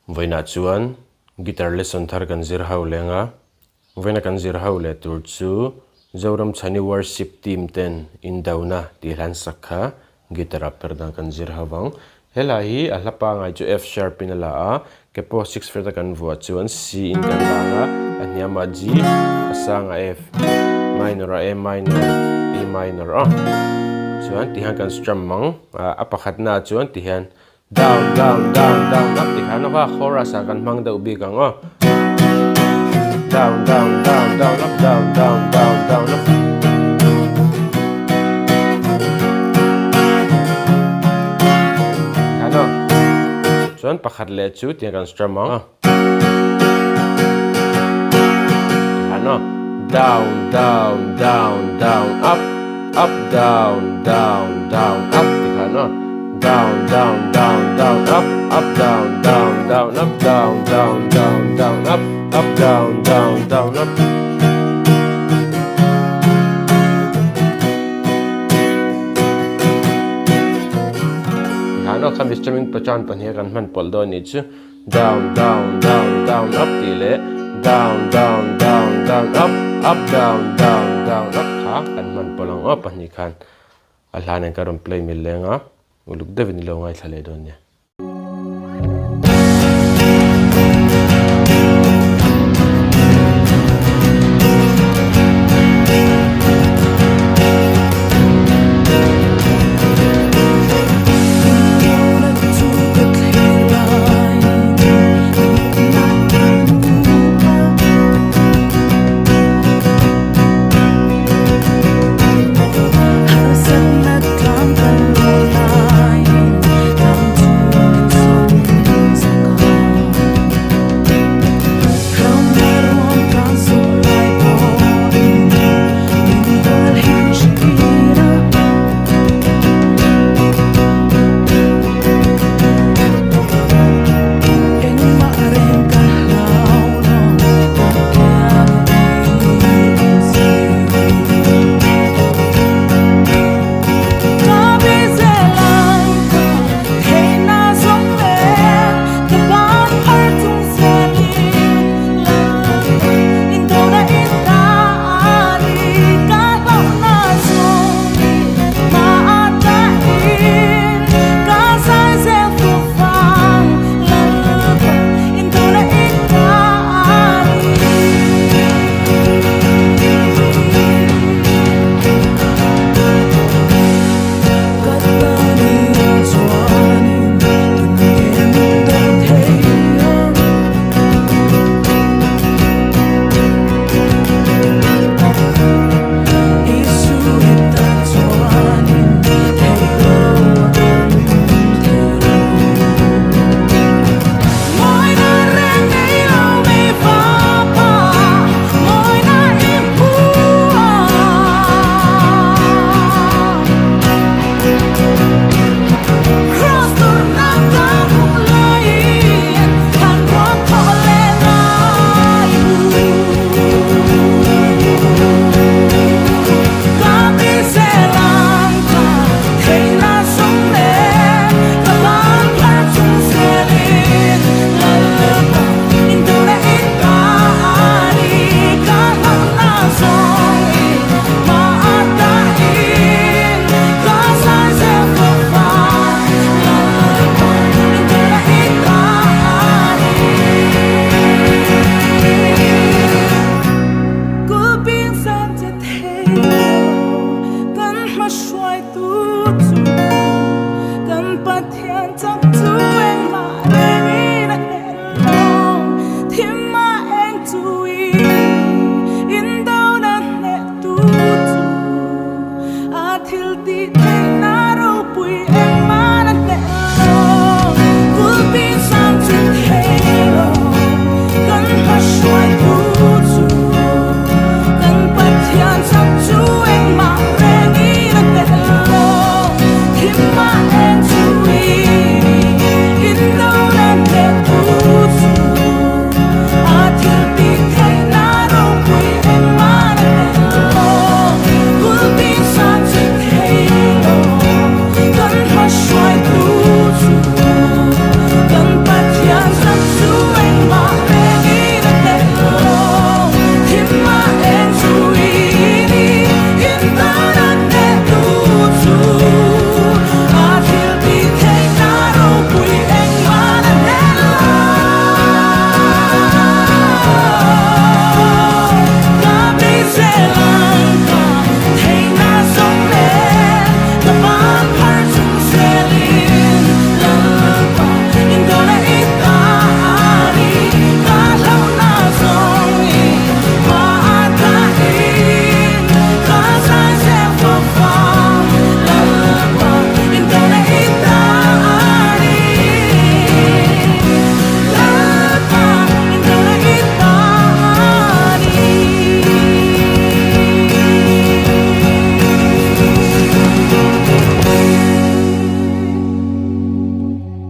Voina chuan guitar lesson thar kan zir ho lenga voina kan zir ho le tur chu Zoramchhani worship team ten Indona tilan sakha guitar Perhdan kan zir hawang hela hi a hlapa ngai chu F sharp in la a kepo 6 fret kan vua chuan C in kan langa a hniama G asanga F minor a minor E minor a chuan tihan kan strum mang a pakhat na chuan tihan down down down down up tihan ha chorus a kan mang deuh bik ang o down down down down up down down down down up ano chuan pakhat le chu tihan kan strum mang ano down down down down up up down down down up tihan no down down down down up down down down up down down down down up down down down up ano kan strumming pachan pania kan man poldo ni chu down down down down up tile down down down down up down down down up ha kan man polang up ni kan alhanen karon play milenga uluk devin lo ngai thale don ya